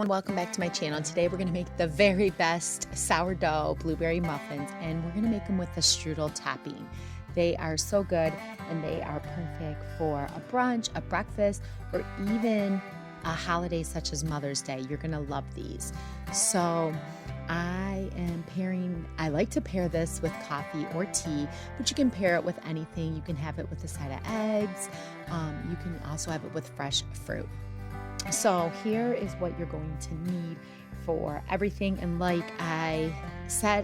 Welcome back to my channel. Today we're going to make the very best sourdough blueberry muffins, and we're going to make them with the strudel topping. They are so good, and they are perfect for a brunch, a breakfast, or even a holiday such as Mother's Day. You're going to love these. So I like to pair this with coffee or tea, but you can pair it with anything. You can have it with a side of eggs. You can also have it with fresh fruit. So here is what you're going to need for everything. And like I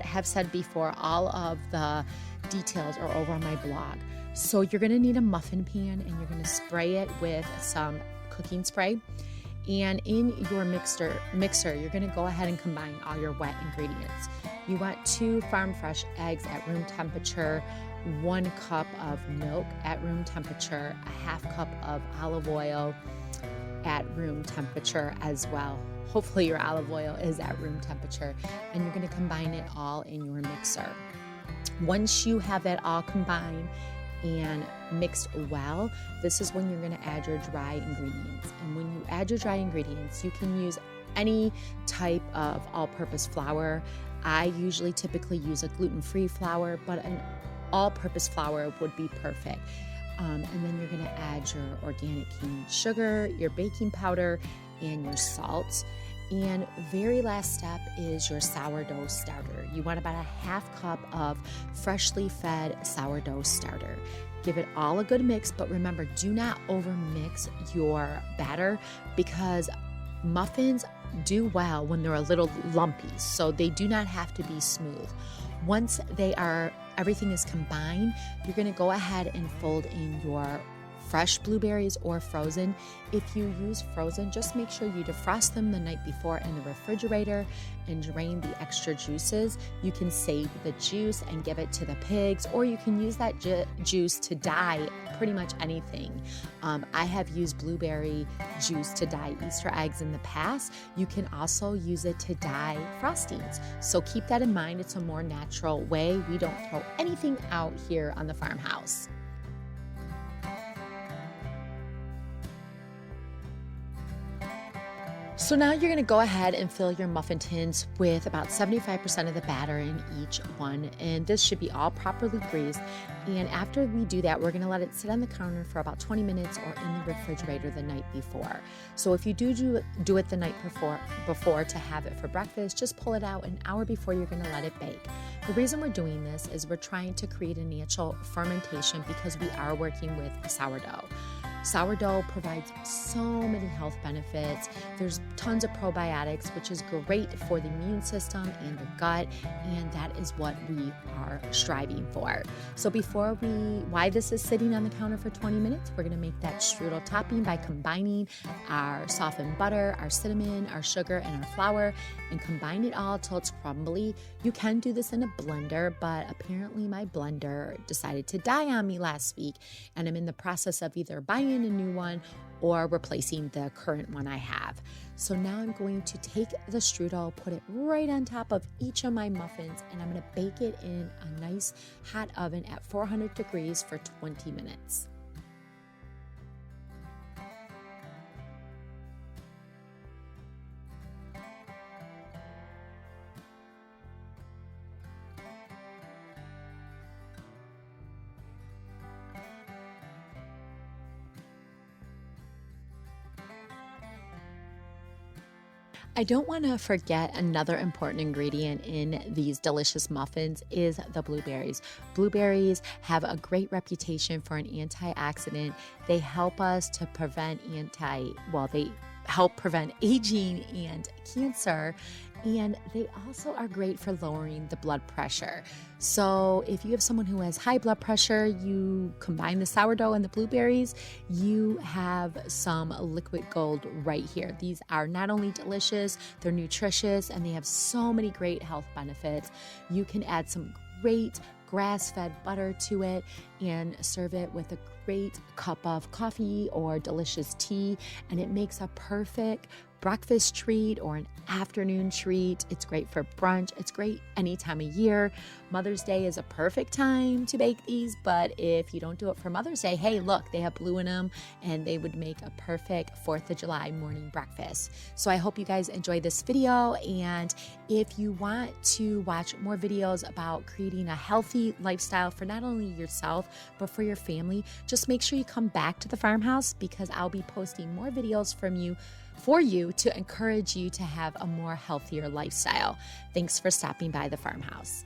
have said before, all of the details are over on my blog. So you're going to need a muffin pan, and you're going to spray it with some cooking spray. And in your mixer, you're going to go ahead and combine all your wet ingredients. You want 2 farm fresh eggs at room temperature, 1 cup of milk at room temperature, a 1/2 cup of olive oil at room temperature as well. Hopefully your olive oil is at room temperature, and you're going to combine it all in your mixer. Once you have that all combined and mixed well, this is when you're going to add your dry ingredients. And when you add your dry ingredients, you can use any type of all-purpose flour. I typically use a gluten-free flour, but an all-purpose flour would be perfect. And then you're going to add your organic cane sugar, your baking powder, and your salt. And very last step is your sourdough starter. You want about a 1/2 cup of freshly fed sourdough starter. Give it all a good mix, but remember, do not overmix your batter, because muffins do well when they're a little lumpy, so they do not have to be smooth. Once everything is combined, you're going to go ahead and fold in your fresh blueberries or frozen. If you use frozen, just make sure you defrost them the night before in the refrigerator and drain the extra juices. You can save the juice and give it to the pigs, or you can use that juice to dye pretty much anything. I have used blueberry juice to dye Easter eggs in the past. You can also use it to dye frostings. So keep that in mind. It's a more natural way. We don't throw anything out here on the farmhouse. So now you're going to go ahead and fill your muffin tins with about 75% of the batter in each one, and this should be all properly greased. And after we do that, we're going to let it sit on the counter for about 20 minutes or in the refrigerator the night before. So if you do it the night before to have it for breakfast, just pull it out an hour before you're going to let it bake. The reason we're doing this is we're trying to create a natural fermentation, because we are working with sourdough. Sourdough provides so many health benefits. There's tons of probiotics, which is great for the immune system and the gut, and that is what we are striving for. So why this is sitting on the counter for 20 minutes, we're going to make that strudel topping by combining our softened butter, our cinnamon, our sugar, and our flour, and combine it all till it's crumbly. You can do this in a blender, but apparently my blender decided to die on me last week, and I'm in the process of either buying a new one or replacing the current one I have. So now I'm going to take the strudel, put it right on top of each of my muffins, and I'm going to bake it in a nice hot oven at 400 degrees for 20 minutes. I don't want to forget another important ingredient in these delicious muffins is the blueberries. Blueberries have a great reputation for an antioxidant. They help us to they help prevent aging and cancer, and they also are great for lowering the blood pressure. So if you have someone who has high blood pressure, you combine the sourdough and the blueberries, you have some liquid gold right here. These are not only delicious, they're nutritious, and they have so many great health benefits. You can add some great grass-fed butter to it and serve it with a great cup of coffee or delicious tea, and it makes a perfect breakfast treat or an afternoon treat. It's great for brunch. It's great any time of year. Mother's Day is a perfect time to bake these, but if you don't do it for Mother's Day, hey, look, they have blue in them and they would make a perfect 4th of July morning breakfast. So I hope you guys enjoy this video, and if you want to watch more videos about creating a healthy lifestyle for not only yourself, but for your family, just make sure you come back to the farmhouse, because I'll be posting more videos for you to encourage you to have a more healthier lifestyle. Thanks for stopping by the farmhouse.